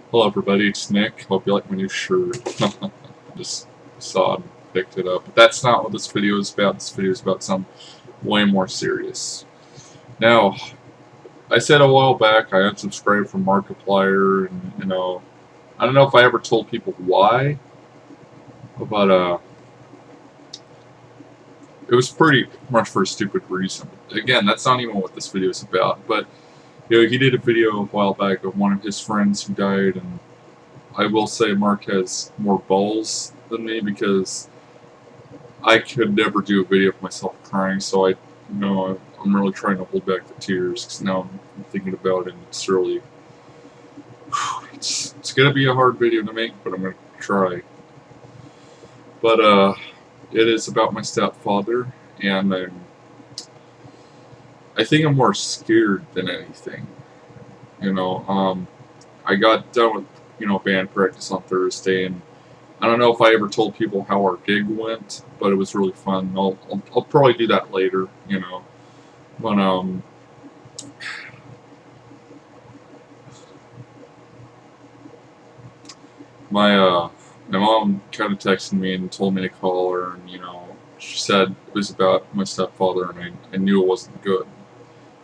Hello everybody, it's Nick. Hope you like my new shirt. Just saw it and picked it up. But that's not what this video is about. This video is about something way more serious. Now, I said a while back I unsubscribed from Markiplier, and I don't know if I ever told people why, but it was pretty much for a stupid reason. Again, that's not even what this video is about. But he did a video a while back of one of his friends who died, and I will say Mark has more balls than me because I could never do a video of myself crying. So I'm really trying to hold back the tears because now I'm thinking about it. And it's really it's gonna be a hard video to make, but I'm gonna try. But it is about my stepfather, and I think I'm more scared than anything. I got done with band practice on Thursday, and I don't know if I ever told people how our gig went, but it was really fun. I'll probably do that later, But my mom kind of texted me and told me to call her, and she said it was about my stepfather, and I knew it wasn't good.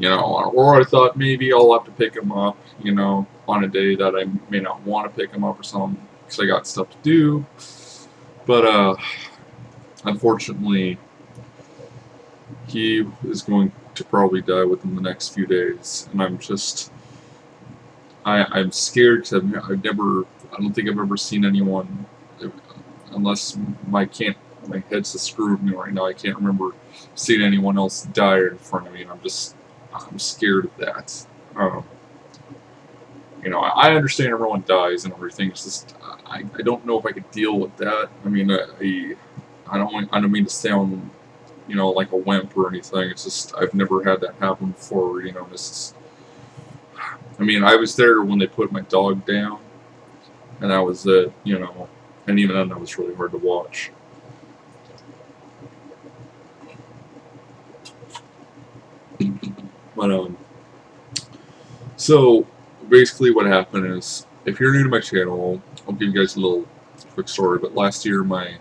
Or I thought maybe I'll have to pick him up, on a day that I may not want to pick him up or something because I got stuff to do. But unfortunately, he is going to probably die within the next few days, and I'm scared because I don't think I've ever seen anyone, unless my head's just screwed me right now. I can't remember seeing anyone else die in front of me, and I'm scared of that. I understand everyone dies and everything. It's just I don't know if I could deal with that. I mean, I don't mean to sound like a wimp or anything. It's just I've never had that happen before. I mean, I was there when they put my dog down, and that was it. And even then, that was really hard to watch. But so basically, what happened is, if you're new to my channel, I'll give you guys a little quick story. But last year, my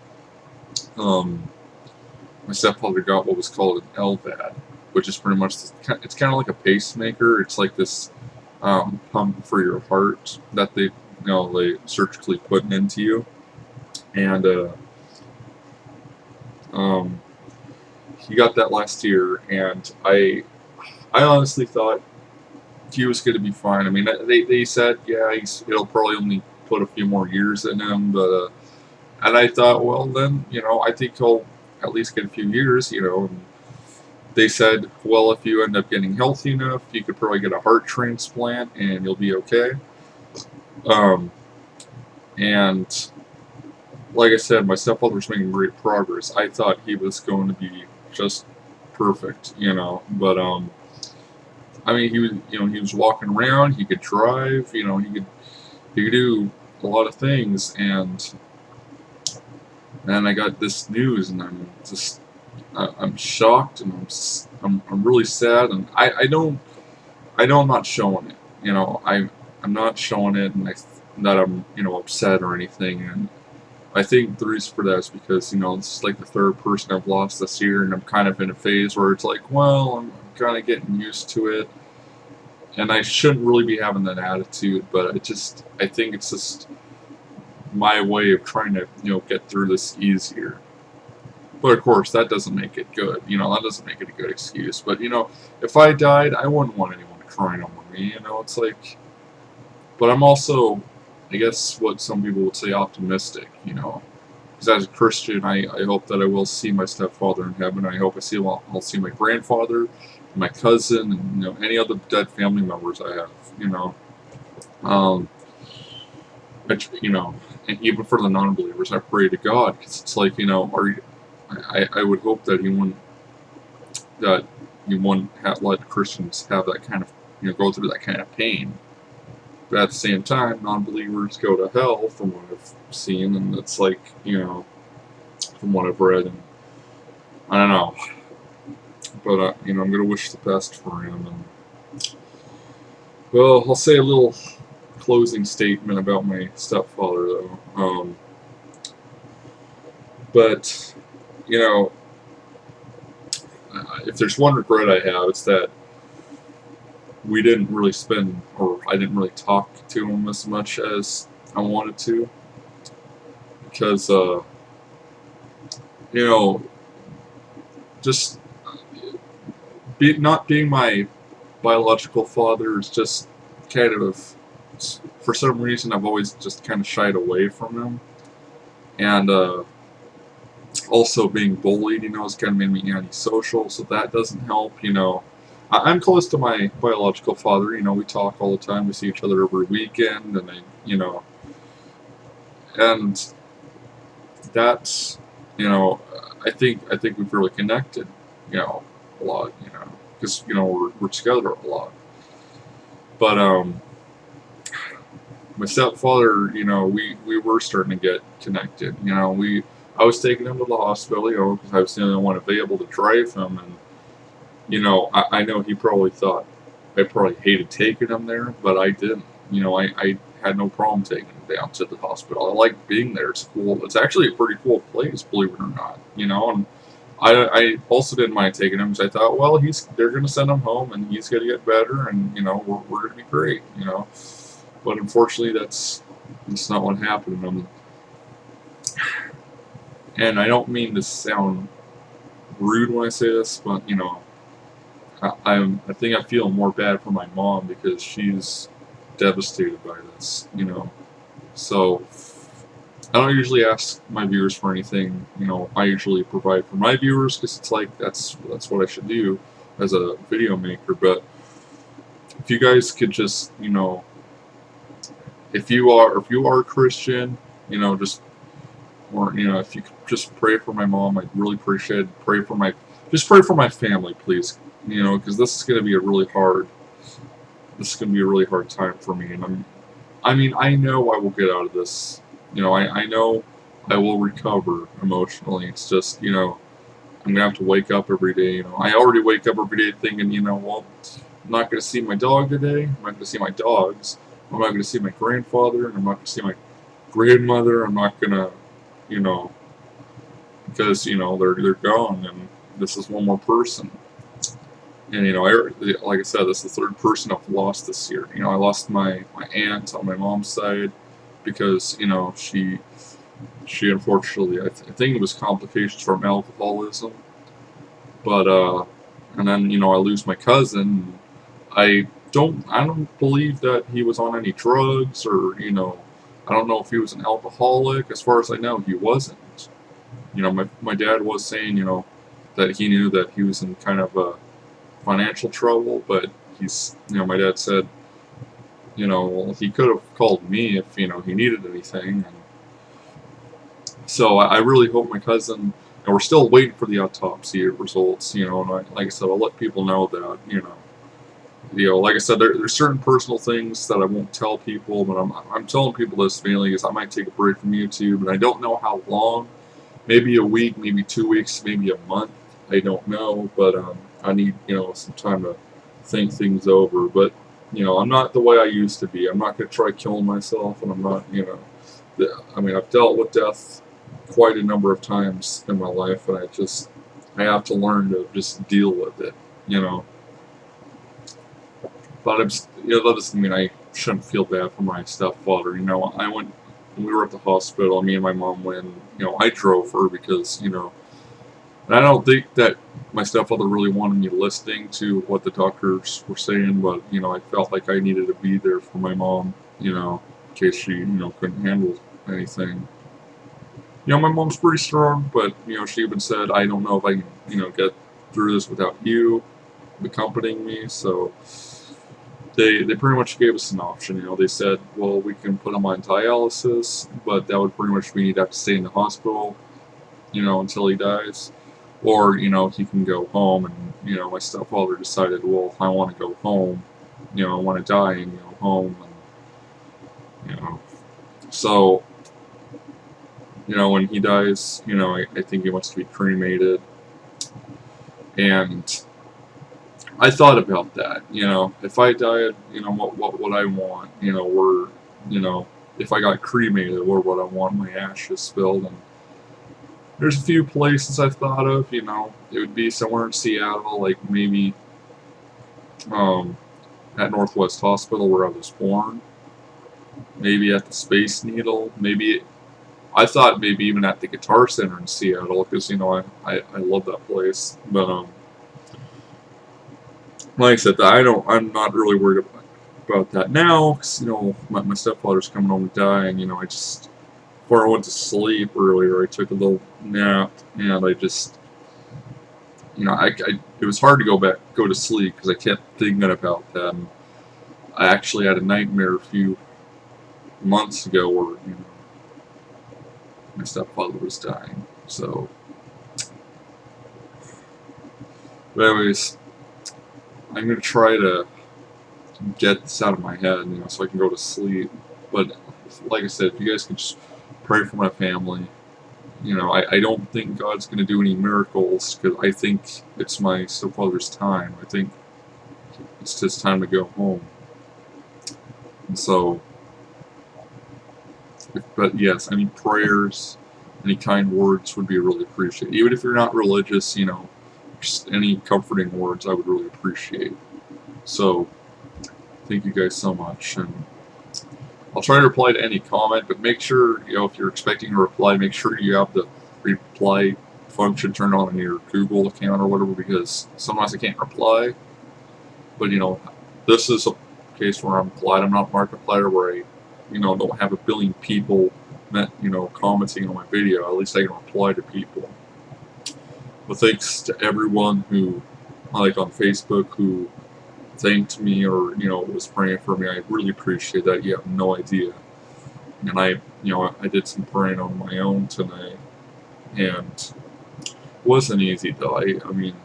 stepfather got what was called an LVAD, which is pretty much it's kind of like a pacemaker. It's like this pump for your heart that they surgically put into you, and he got that last year, and I honestly thought he was going to be fine. I mean, they said, yeah, it'll probably only put a few more years in him, but and I thought, well, then I think he'll at least get a few years, And they said, well, if you end up getting healthy enough, you could probably get a heart transplant and you'll be okay. And like I said, my stepfather was making great progress. I thought he was going to be just perfect, But I mean, he was walking around. He could drive. He could do a lot of things. And I got this news, and I'm shocked, and I'm really sad, and I know I'm not showing it. I'm not showing it, and that I'm upset or anything. And I think the reason for that is because this is like the third person I've lost this year, and I'm kind of in a phase where it's like, well, I'm kind of getting used to it, and I shouldn't really be having that attitude, but I think it's just my way of trying to get through this easier. But of course, that doesn't make it good. That doesn't make it a good excuse. But if I died, I wouldn't want anyone crying over me. It's like, but I'm also, I guess, what some people would say, optimistic. Because as a Christian, I hope that I will see my stepfather in heaven. I hope I'll see my grandfather, my cousin, and any other dead family members I have. And even for the non-believers, I pray to God, because it's like, I would hope that you wouldn't let Christians have that kind of, go through that kind of pain. But at the same time, non-believers go to hell, from what I've seen, and it's like, from what I've read, and I don't know. But I'm gonna wish the best for him, and well, I'll say a little closing statement about my stepfather, though. But you know, if there's one regret I have, it's that we didn't really spend, or I didn't really talk to him as much as I wanted to, because you know, just not being my biological father is just kind of, for some reason, I've always just kind of shied away from him, and also being bullied, has kind of made me antisocial, so that doesn't help, I'm close to my biological father, we talk all the time, we see each other every weekend, and and that's, I think we've really connected, a lot, because, we're together a lot. But, my stepfather, we were starting to get connected, I was taking him to the hospital, because I was the only one available to drive him, and I know he probably thought I probably hated taking him there, but I didn't. I had no problem taking him down to the hospital. I like being there. It's cool. It's actually a pretty cool place, believe it or not. And I also didn't mind taking him because I thought, well, they're going to send him home and he's going to get better, and we're going to be great. But unfortunately, that's not what happened. And I don't mean to sound rude when I say this, but I think I feel more bad for my mom because she's devastated by this, So I don't usually ask my viewers for anything, I usually provide for my viewers because it's like that's what I should do as a video maker. But if you guys could just, if you are a Christian, just, or if you could just pray for my mom, I'd really appreciate it. Pray for my family, please. Because this is going to be a really hard time for me, and I know I will get out of this. I know I will recover emotionally. It's just, I'm gonna have to wake up every day. I already wake up every day thinking, well, I'm not gonna see my dog today. I'm not gonna see my dogs. I'm not gonna see my grandfather, and I'm not gonna see my grandmother. I'm not gonna, you know, because they're gone, and this is one more person. And like I said, this is the third person I've lost this year. I lost my aunt on my mom's side because she unfortunately I think it was complications from alcoholism. But and then I lose my cousin. I don't believe that he was on any drugs, or I don't know if he was an alcoholic. As far as I know, he wasn't. My dad was saying that he knew that he was in kind of a financial trouble, but my dad said well, he could have called me if he needed anything. And so I really hope my cousin, and we're still waiting for the autopsy results, and like I said, I'll let people know that like I said, there's certain personal things that I won't tell people, but I'm telling people this mainly because I might take a break from YouTube, and I don't know how long. Maybe a week, maybe 2 weeks, maybe a month. I don't know, but I need some time to think things over. But I'm not the way I used to be. I'm not going to try killing myself, and I'm not I've dealt with death quite a number of times in my life, and I have to learn to just deal with it. But that doesn't mean I shouldn't feel bad for my stepfather. When we were at the hospital, me and my mom went. I drove her because and I don't think that my stepfather really wanted me listening to what the doctors were saying, but I felt like I needed to be there for my mom, in case she couldn't handle anything. My mom's pretty strong, but she even said, I don't know if I can get through this without you accompanying me. So they pretty much gave us an option. They said, well, we can put him on dialysis, but that would pretty much mean he'd have to stay in the hospital until he dies, or he can go home. And my stepfather decided, well, if I want to go home, I want to die and go home. And so when he dies, I think he wants to be cremated. And I thought about that. If I died, what would I want? Where you know, if I got cremated, where would I want my ashes spilled? And there's a few places I've thought of. It would be somewhere in Seattle, like maybe um, at Northwest Hospital where I was born. Maybe at the Space Needle. Maybe I thought maybe even at the Guitar Center in Seattle because I love that place. But like I said, I'm not really worried about that now because my stepfather's coming home to die, and before I went to sleep earlier, I took a little nap, and I just it was hard to go to sleep because I kept thinking about that. And I actually had a nightmare a few months ago where my stepfather was dying. So, but anyways, I'm gonna try to get this out of my head, so I can go to sleep. But like I said, if you guys can just pray for my family. I don't think God's going to do any miracles because I think it's my stepfather's time. I think it's his time to go home. And so, but yes, any prayers, any kind words would be really appreciated. Even if you're not religious, just any comforting words I would really appreciate. So, thank you guys so much. And I'll try to reply to any comment, but make sure, if you're expecting a reply, make sure you have the reply function turned on in your Google account or whatever, because sometimes I can't reply. But, this is a case where I'm glad I'm not Markiplier, where I, don't have a billion people that, commenting on my video. At least I can reply to people. But thanks to everyone who, like on Facebook, who thanked me or, was praying for me. I really appreciate that. You have no idea. And I did some praying on my own tonight. And it wasn't easy, though. I mean,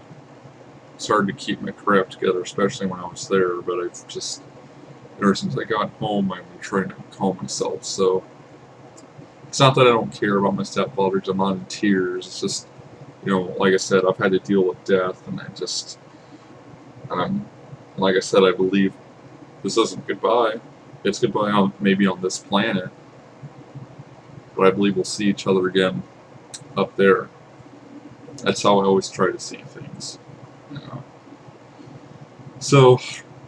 it's hard to keep my crap together, especially when I was there. But I've just, ever since I got home, I've been trying to calm myself. So it's not that I don't care about my stepfather. I'm not in tears. It's just, like I said, I've had to deal with death, and I just, like I said, I believe this isn't goodbye. It's goodbye maybe on this planet, but I believe we'll see each other again up there. That's how I always try to see things. So,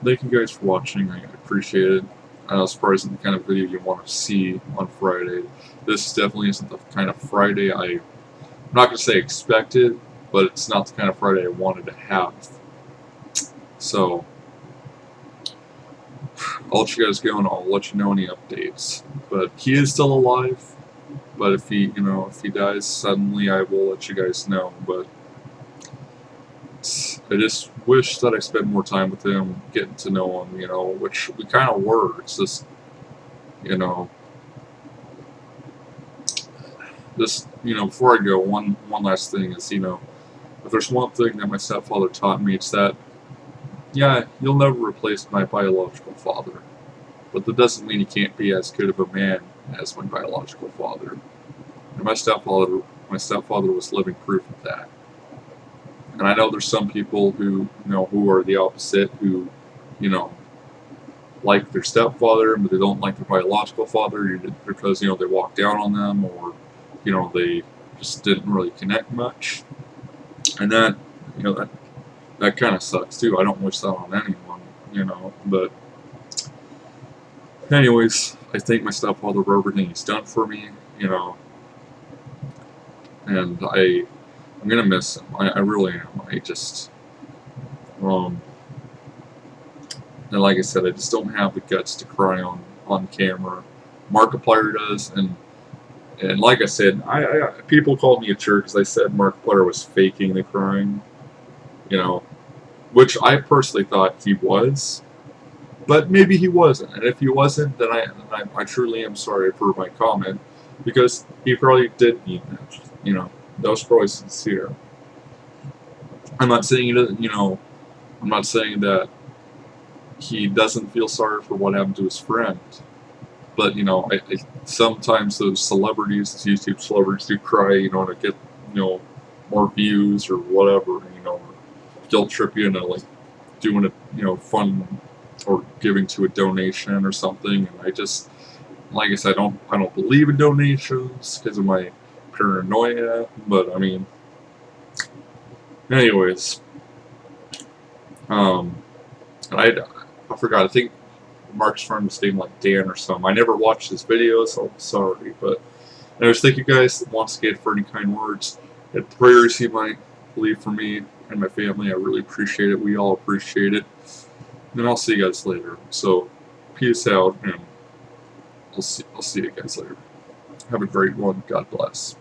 thank you guys for watching. I appreciate it. I know it's probably isn't the kind of video you want to see on Friday. This definitely isn't the kind of Friday I'm not going to say expected, but it's not the kind of Friday I wanted to have. So, I'll let you guys go, and I'll let you know any updates. But he is still alive. But if he dies suddenly, I will let you guys know. But I just wish that I spent more time with him, getting to know him. Which we kind of were. It's just, before I go, one last thing is, if there's one thing that my stepfather taught me, it's that, yeah, you'll never replace my biological father. But that doesn't mean he can't be as good of a man as my biological father. And my stepfather was living proof of that. And I know there's some people who are the opposite, who, like their stepfather, but they don't like their biological father because, they walked down on them, or, they just didn't really connect much. And that, that kind of sucks too. I don't wish that on anyone, but anyways, I thank my stepfather for everything he's done for me, and I'm gonna miss him. I really am. I just, and like I said, I just don't have the guts to cry on camera. Markiplier does, and like I said, people called me a jerk because I said Markiplier was faking the crying, which I personally thought he was. But maybe he wasn't, and if he wasn't, then I truly am sorry for my comment, because he probably did mean that. That was probably sincere. I'm not saying he doesn't. I'm not saying that he doesn't feel sorry for what happened to his friend. But I sometimes those celebrities, those YouTube celebrities, do cry, to get more views or whatever, guilt trip you into like doing a fun or giving to a donation or something. And Like I said, I don't believe in donations because of my paranoia. But I mean, anyways, um, and I forgot. I think Mark's friend was named like Dan or something. I never watched his videos, so I'm sorry. But anyways, thank you guys once again for any kind words and prayers you might leave for me and my family. I really appreciate it. We all appreciate it. And I'll see you guys later. So, peace out, and I'll see you guys later. Have a great one. God bless.